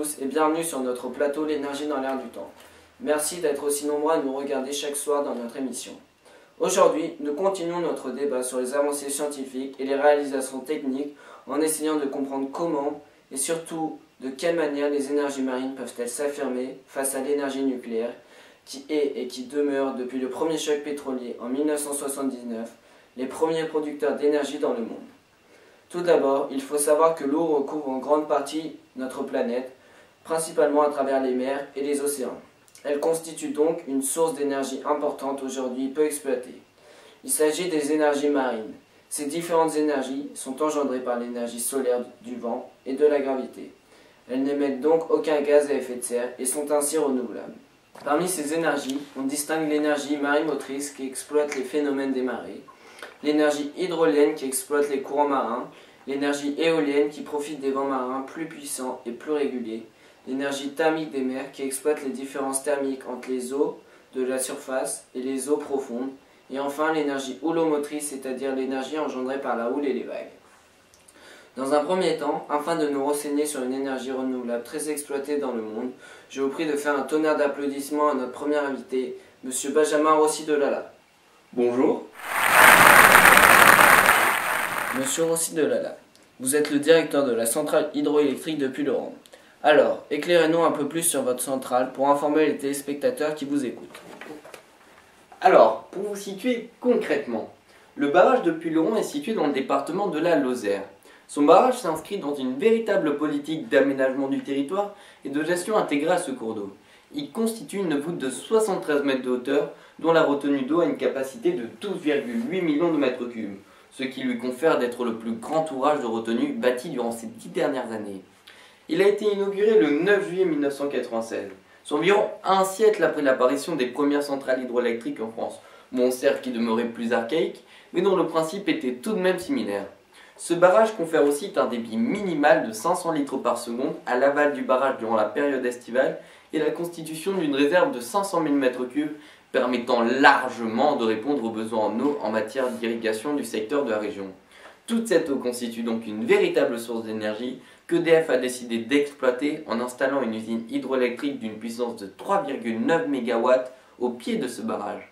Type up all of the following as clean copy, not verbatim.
tous et bienvenue sur notre plateau L'énergie dans l'air du temps. Merci d'être aussi nombreux à nous regarder chaque soir dans notre émission. Aujourd'hui, nous continuons notre débat sur les avancées scientifiques et les réalisations techniques en essayant de comprendre comment et surtout de quelle manière les énergies marines peuvent-elles s'affirmer face à l'énergie nucléaire qui est et qui demeure depuis le premier choc pétrolier en 1979 les premiers producteurs d'énergie dans le monde. Tout d'abord, il faut savoir que l'eau recouvre en grande partie notre planète, principalement à travers les mers et les océans. Elle constitue donc une source d'énergie importante aujourd'hui peu exploitée. Il s'agit des énergies marines. Ces différentes énergies sont engendrées par l'énergie solaire du vent et de la gravité. Elles n'émettent donc aucun gaz à effet de serre et sont ainsi renouvelables. Parmi ces énergies, on distingue l'énergie marémotrice qui exploite les phénomènes des marées, l'énergie hydrolienne qui exploite les courants marins, l'énergie éolienne qui profite des vents marins plus puissants et plus réguliers, l'énergie thermique des mers qui exploite les différences thermiques entre les eaux de la surface et les eaux profondes, et enfin l'énergie houlomotrice, c'est-à-dire l'énergie engendrée par la houle et les vagues. Dans un premier temps, afin de nous renseigner sur une énergie renouvelable très exploitée dans le monde, je vous prie de faire un tonnerre d'applaudissements à notre premier invité, M. Benjamin Rossi de Lala. Bonjour. Monsieur Rossi de Lala, vous êtes le directeur de la centrale hydroélectrique de Puylaurens. Alors, éclairez-nous un peu plus sur votre centrale pour informer les téléspectateurs qui vous écoutent. Alors, pour vous situer concrètement, le barrage de Puylaurens est situé dans le département de la Lozère. Son barrage s'inscrit dans une véritable politique d'aménagement du territoire et de gestion intégrée à ce cours d'eau. Il constitue une voûte de 73 mètres de hauteur, dont la retenue d'eau a une capacité de 12,8 millions de mètres cubes, ce qui lui confère d'être le plus grand ouvrage de retenue bâti durant ces 10 dernières années. Il a été inauguré le 9 juillet 1996, soit environ un siècle après l'apparition des premières centrales hydroélectriques en France, bon certes qui demeurait plus archaïque, mais dont le principe était tout de même similaire. Ce barrage confère aussi un débit minimal de 500 litres par seconde à l'aval du barrage durant la période estivale et la constitution d'une réserve de 500 000 m3 permettant largement de répondre aux besoins en eau en matière d'irrigation du secteur de la région. Toute cette eau constitue donc une véritable source d'énergie qu'EDF a décidé d'exploiter en installant une usine hydroélectrique d'une puissance de 3,9 MW au pied de ce barrage.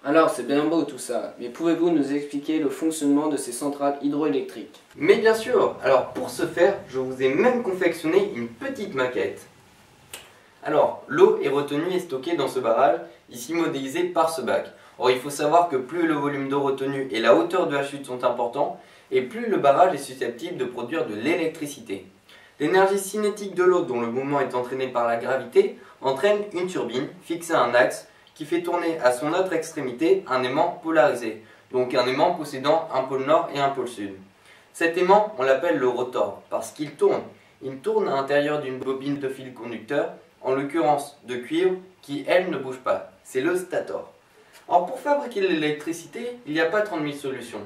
Alors, c'est bien beau tout ça, mais pouvez-vous nous expliquer le fonctionnement de ces centrales hydroélectriques? Mais bien sûr, alors pour ce faire, je vous ai même confectionné une petite maquette. Alors, l'eau est retenue et stockée dans ce barrage, ici modélisé par ce bac. Or, il faut savoir que plus le volume d'eau retenu et la hauteur de la chute sont importants, et plus le barrage est susceptible de produire de l'électricité. L'énergie cinétique de l'eau, dont le mouvement est entraîné par la gravité, entraîne une turbine fixée à un axe qui fait tourner à son autre extrémité un aimant polarisé, donc un aimant possédant un pôle nord et un pôle sud. Cet aimant, on l'appelle le rotor, parce qu'il tourne. Il tourne à l'intérieur d'une bobine de fil conducteur, en l'occurrence de cuivre, qui elle ne bouge pas. C'est le stator. Alors pour fabriquer de l'électricité, il n'y a pas 30 000 solutions.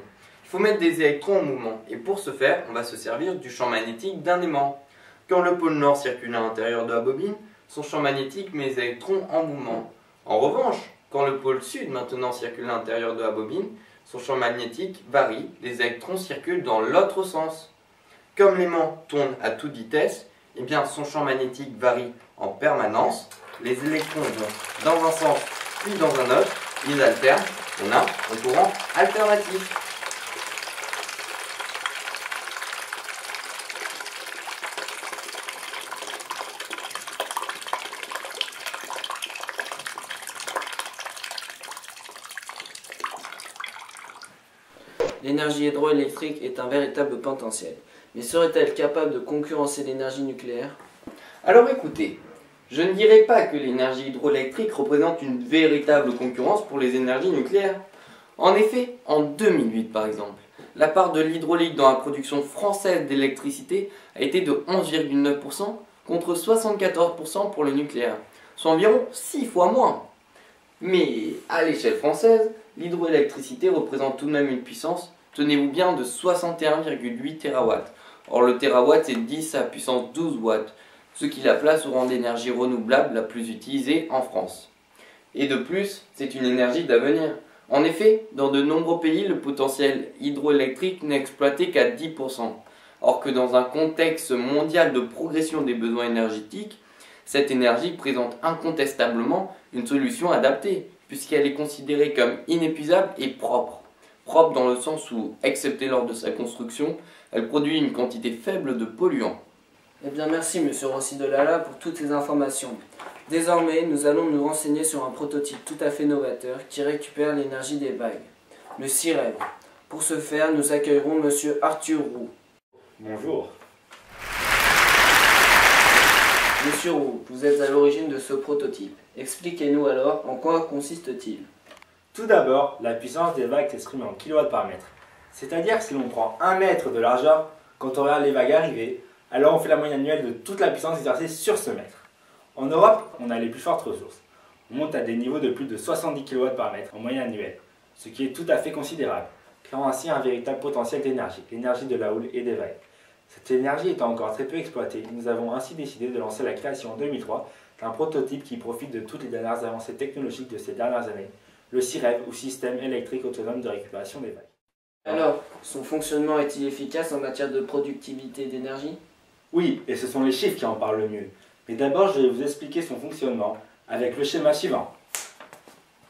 Il faut mettre des électrons en mouvement, et pour ce faire, on va se servir du champ magnétique d'un aimant. Quand le pôle nord circule à l'intérieur de la bobine, son champ magnétique met les électrons en mouvement. En revanche, quand le pôle sud maintenant circule à l'intérieur de la bobine, son champ magnétique varie, les électrons circulent dans l'autre sens. Comme l'aimant tourne à toute vitesse, eh bien son champ magnétique varie en permanence, les électrons vont dans un sens puis dans un autre, ils alternent, on a un courant alternatif. L'énergie hydroélectrique est un véritable potentiel, mais serait-elle capable de concurrencer l'énergie nucléaire? Alors écoutez, je ne dirais pas que l'énergie hydroélectrique représente une véritable concurrence pour les énergies nucléaires. En effet, en 2008 par exemple, la part de l'hydraulique dans la production française d'électricité a été de 11,9% contre 74% pour le nucléaire, soit environ 6 fois moins. Mais à l'échelle française, l'hydroélectricité représente tout de même une puissance, tenez-vous bien, de 61,8 TW. Or le terawatt c'est 10 à puissance 12 watts, ce qui la place au rang d'énergie renouvelable la plus utilisée en France. Et de plus, c'est une énergie d'avenir. En effet, dans de nombreux pays, le potentiel hydroélectrique n'est exploité qu'à 10%. Or que dans un contexte mondial de progression des besoins énergétiques, cette énergie présente incontestablement une solution adaptée, puisqu'elle est considérée comme inépuisable et propre. Propre dans le sens où, excepté lors de sa construction, elle produit une quantité faible de polluants. Eh bien merci Monsieur Rossi de Lala pour toutes ces informations. Désormais, nous allons nous renseigner sur un prototype tout à fait novateur qui récupère l'énergie des vagues, le CIREV. Pour ce faire, nous accueillerons Monsieur Arthur Roux. Bonjour. Monsieur Roux, vous êtes à l'origine de ce prototype. Expliquez-nous alors en quoi consiste-t-il? Tout d'abord, la puissance des vagues s'exprime en kilowatts par mètre. C'est-à-dire que si l'on prend 1 mètre de largeur, quand on regarde les vagues arriver, alors on fait la moyenne annuelle de toute la puissance exercée sur ce mètre. En Europe, on a les plus fortes ressources. On monte à des niveaux de plus de 70 kW par mètre en moyenne annuelle, ce qui est tout à fait considérable, créant ainsi un véritable potentiel d'énergie, l'énergie de la houle et des vagues. Cette énergie étant encore très peu exploitée, nous avons ainsi décidé de lancer la création en 2003 d'un prototype qui profite de toutes les dernières avancées technologiques de ces dernières années, le CIREV ou Système électrique autonome de récupération des vagues. Alors, son fonctionnement est-il efficace en matière de productivité d'énergie? Oui, et ce sont les chiffres qui en parlent le mieux. Mais d'abord, je vais vous expliquer son fonctionnement avec le schéma suivant.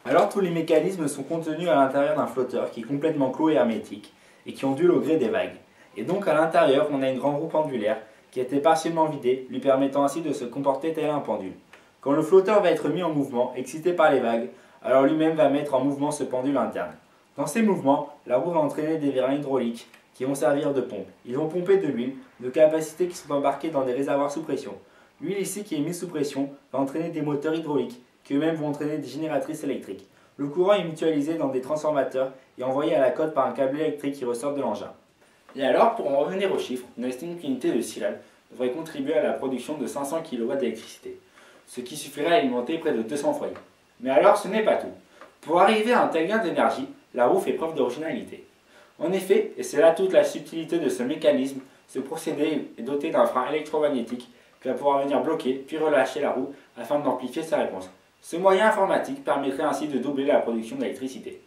Alors, tous les mécanismes sont contenus à l'intérieur d'un flotteur qui est complètement clos et hermétique et qui ondule au gré des vagues. Et donc, à l'intérieur, on a une grande roue pendulaire qui a été partiellement vidée, lui permettant ainsi de se comporter tel un pendule. Quand le flotteur va être mis en mouvement, excité par les vagues, alors lui-même va mettre en mouvement ce pendule interne. Dans ces mouvements, la roue va entraîner des vérins hydrauliques qui vont servir de pompe. Ils vont pomper de l'huile de capacité qui sont embarqués dans des réservoirs sous pression. L'huile ici qui est mise sous pression va entraîner des moteurs hydrauliques qui eux-mêmes vont entraîner des génératrices électriques. Le courant est mutualisé dans des transformateurs et envoyé à la cote par un câble électrique qui ressort de l'engin. Et alors, pour en revenir aux chiffres, on estime qu'une unité de CIREV devrait contribuer à la production de 500 kW d'électricité, ce qui suffirait à alimenter près de 200 foyers. Mais alors, ce n'est pas tout. Pour arriver à un tel gain d'énergie, la roue fait preuve d'originalité. En effet, et c'est là toute la subtilité de ce mécanisme, ce procédé est doté d'un frein électromagnétique qui va pouvoir venir bloquer puis relâcher la roue afin d'amplifier sa réponse. Ce moyen informatique permettrait ainsi de doubler la production d'électricité.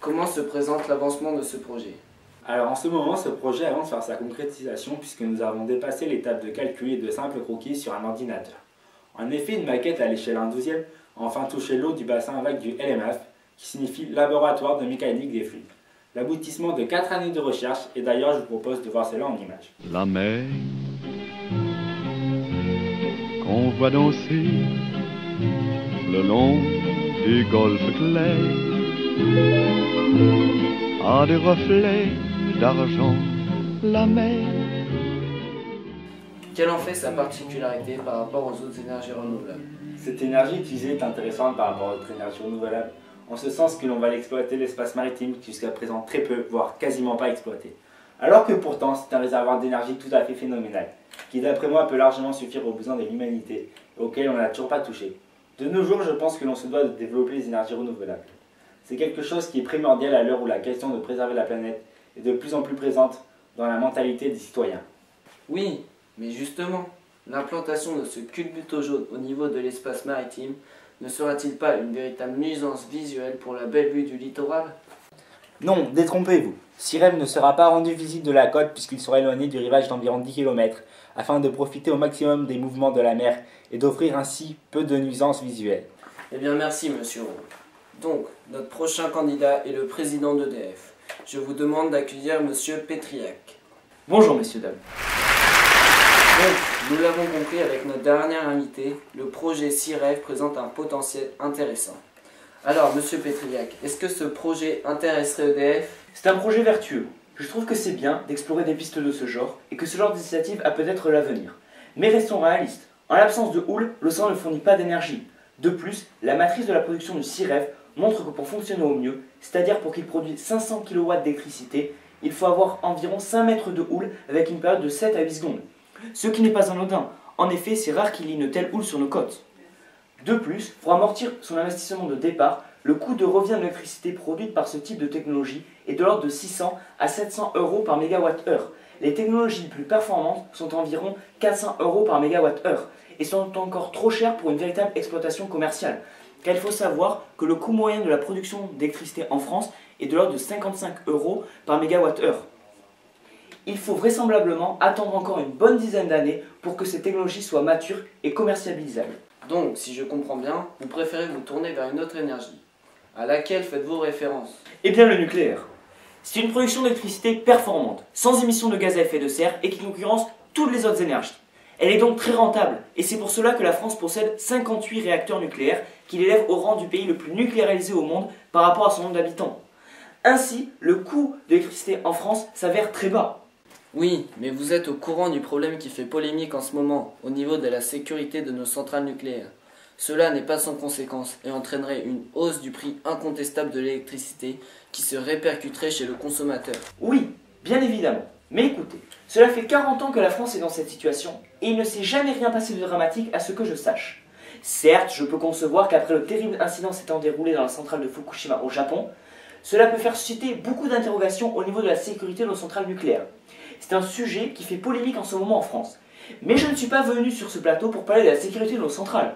Comment se présente l'avancement de ce projet? Alors en ce moment, ce projet avance vers sa concrétisation puisque nous avons dépassé l'étape de calcul et de simple croquis sur un ordinateur. En effet, une maquette à l'échelle 1/12 a enfin touché l'eau du bassin à vagues du LMF, qui signifie Laboratoire de mécanique des fluides. L'aboutissement de 4 années de recherche, et d'ailleurs je vous propose de voir cela en image. La mer qu'on voit danser le long des golfes clairs a des reflets d'argent, la mer. Quelle en fait sa particularité par rapport aux autres énergies renouvelables? Cette énergie utilisée est intéressante par rapport à d'autres énergies renouvelables, en ce sens que l'on va l'exploiter l'espace maritime qui jusqu'à présent très peu, voire quasiment pas exploité. Alors que pourtant c'est un réservoir d'énergie tout à fait phénoménal, qui d'après moi peut largement suffire aux besoins de l'humanité et auquel on n'a toujours pas touché. De nos jours, je pense que l'on se doit de développer les énergies renouvelables. C'est quelque chose qui est primordial à l'heure où la question de préserver la planète est de plus en plus présente dans la mentalité des citoyens. Oui, mais justement, l'implantation de ce culbuto jaune au niveau de l'espace maritime ne sera-t-il pas une véritable nuisance visuelle pour la belle vue du littoral? Non, détrompez-vous. CIREV ne sera pas rendu visible de la côte puisqu'il sera éloigné du rivage d'environ 10 km afin de profiter au maximum des mouvements de la mer et d'offrir ainsi peu de nuisances visuelles. Eh bien merci monsieur Roux. Donc, notre prochain candidat est le président d'EDF. Je vous demande d'accueillir monsieur Pétriac. Bonjour messieurs, dames. Donc, nous l'avons compris avec notre dernier invité, le projet CIREV présente un potentiel intéressant. Alors, monsieur Pétriac, est-ce que ce projet intéresserait EDF? C'est un projet vertueux. Je trouve que c'est bien d'explorer des pistes de ce genre et que ce genre d'initiative a peut-être l'avenir. Mais restons réalistes. En l'absence de houle, l'océan ne fournit pas d'énergie. De plus, la matrice de la production du CIREV montre que pour fonctionner au mieux, c'est-à-dire pour qu'il produise 500 kW d'électricité, il faut avoir environ 5 mètres de houle avec une période de 7 à 8 secondes. Ce qui n'est pas anodin. En effet, c'est rare qu'il y ait une telle houle sur nos côtes. De plus, pour amortir son investissement de départ, le coût de revient de l'électricité produite par ce type de technologie est de l'ordre de 600 à 700 € par mégawattheure. Les technologies les plus performantes sont environ 400 € par mégawattheure et sont encore trop chères pour une véritable exploitation commerciale. Car il faut savoir que le coût moyen de la production d'électricité en France est de l'ordre de 55 € par mégawattheure. il faut vraisemblablement attendre encore une bonne dizaine d'années pour que ces technologies soient matures et commercialisables. Donc, si je comprends bien, vous préférez vous tourner vers une autre énergie. À laquelle faites-vous référence? Eh bien le nucléaire. C'est une production d'électricité performante, sans émission de gaz à effet de serre et qui concurrence toutes les autres énergies. Elle est donc très rentable et c'est pour cela que la France possède 58 réacteurs nucléaires qui l'élèvent au rang du pays le plus nucléarisé au monde par rapport à son nombre d'habitants. Ainsi, le coût de l'électricité en France s'avère très bas. Oui, mais vous êtes au courant du problème qui fait polémique en ce moment, au niveau de la sécurité de nos centrales nucléaires. Cela n'est pas sans conséquence et entraînerait une hausse du prix incontestable de l'électricité qui se répercuterait chez le consommateur. Oui, bien évidemment. Mais écoutez, cela fait 40 ans que la France est dans cette situation et il ne s'est jamais rien passé de dramatique à ce que je sache. Certes, je peux concevoir qu'après le terrible incident s'étant déroulé dans la centrale de Fukushima au Japon, cela peut faire susciter beaucoup d'interrogations au niveau de la sécurité de nos centrales nucléaires. C'est un sujet qui fait polémique en ce moment en France. Mais je ne suis pas venu sur ce plateau pour parler de la sécurité de nos centrales.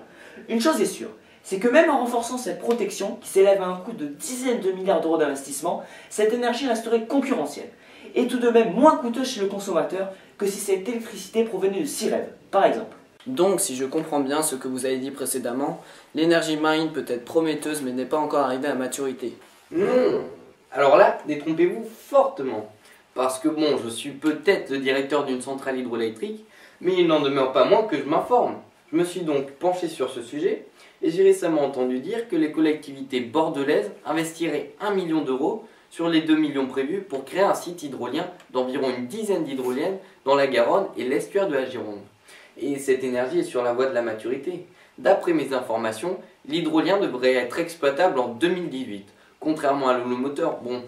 Une chose est sûre, c'est que même en renforçant cette protection, qui s'élève à un coût de dizaines de milliards d'euros d'investissement, cette énergie resterait concurrentielle, et tout de même moins coûteuse chez le consommateur que si cette électricité provenait de Cirev, par exemple. Donc, si je comprends bien ce que vous avez dit précédemment, l'énergie marine peut être prometteuse mais n'est pas encore arrivée à maturité. Non. Alors là, détrompez-vous fortement. Parce que bon, je suis peut-être le directeur d'une centrale hydroélectrique, mais il n'en demeure pas moins que je m'informe. Je me suis donc penché sur ce sujet et j'ai récemment entendu dire que les collectivités bordelaises investiraient 1 million d'euros sur les 2 millions prévus pour créer un site hydrolien d'environ une dizaine d'hydroliennes dans la Garonne et l'estuaire de la Gironde. Et cette énergie est sur la voie de la maturité. D'après mes informations, l'hydrolien devrait être exploitable en 2018, contrairement à l'holomoteur. Bon,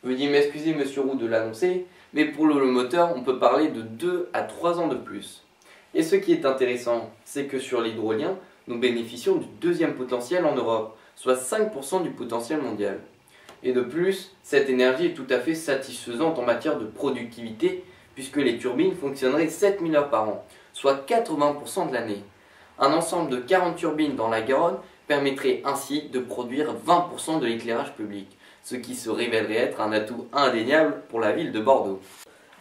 veuillez m'excuser monsieur Roux de l'annoncer, mais pour l'holomoteur, on peut parler de 2 à 3 ans de plus. Et ce qui est intéressant, c'est que sur l'hydrolien, nous bénéficions du deuxième potentiel en Europe, soit 5% du potentiel mondial. Et de plus, cette énergie est tout à fait satisfaisante en matière de productivité, puisque les turbines fonctionneraient 7000 heures par an, soit 80% de l'année. Un ensemble de 40 turbines dans la Garonne permettrait ainsi de produire 20% de l'éclairage public, ce qui se révélerait être un atout indéniable pour la ville de Bordeaux.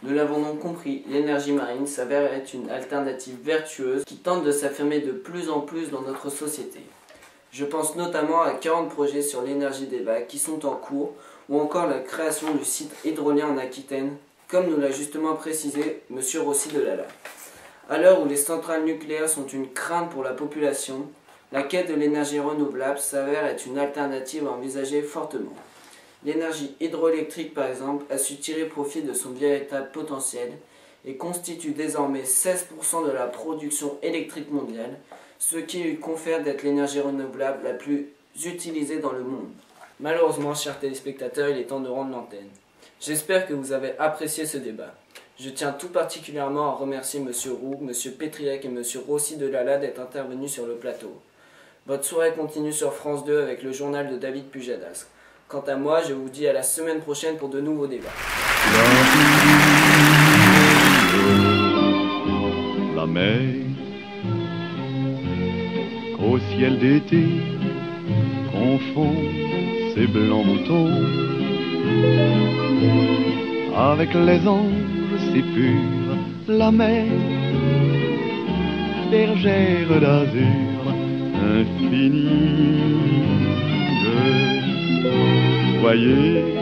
Nous l'avons donc compris, l'énergie marine s'avère être une alternative vertueuse qui tente de s'affirmer de plus en plus dans notre société. Je pense notamment à 40 projets sur l'énergie des vagues qui sont en cours, ou encore la création du site hydrolien en Aquitaine, comme nous l'a justement précisé M. Rossi de Lala. À l'heure où les centrales nucléaires sont une crainte pour la population, la quête de l'énergie renouvelable s'avère être une alternative à envisager fortement. L'énergie hydroélectrique, par exemple, a su tirer profit de son véritable potentiel et constitue désormais 16% de la production électrique mondiale, ce qui lui confère d'être l'énergie renouvelable la plus utilisée dans le monde. Malheureusement, chers téléspectateurs, il est temps de rendre l'antenne. J'espère que vous avez apprécié ce débat. Je tiens tout particulièrement à remercier M. Roux, M. Pétriac et M. Rossi de Lala d'être intervenus sur le plateau. Votre soirée continue sur France 2 avec le journal de David Pujadas. Quant à moi, je vous dis à la semaine prochaine pour de nouveaux débats. La mer, au ciel d'été, confond ses blancs moutons avec les anges si purs. La mer, bergère d'azur infinie. Voyez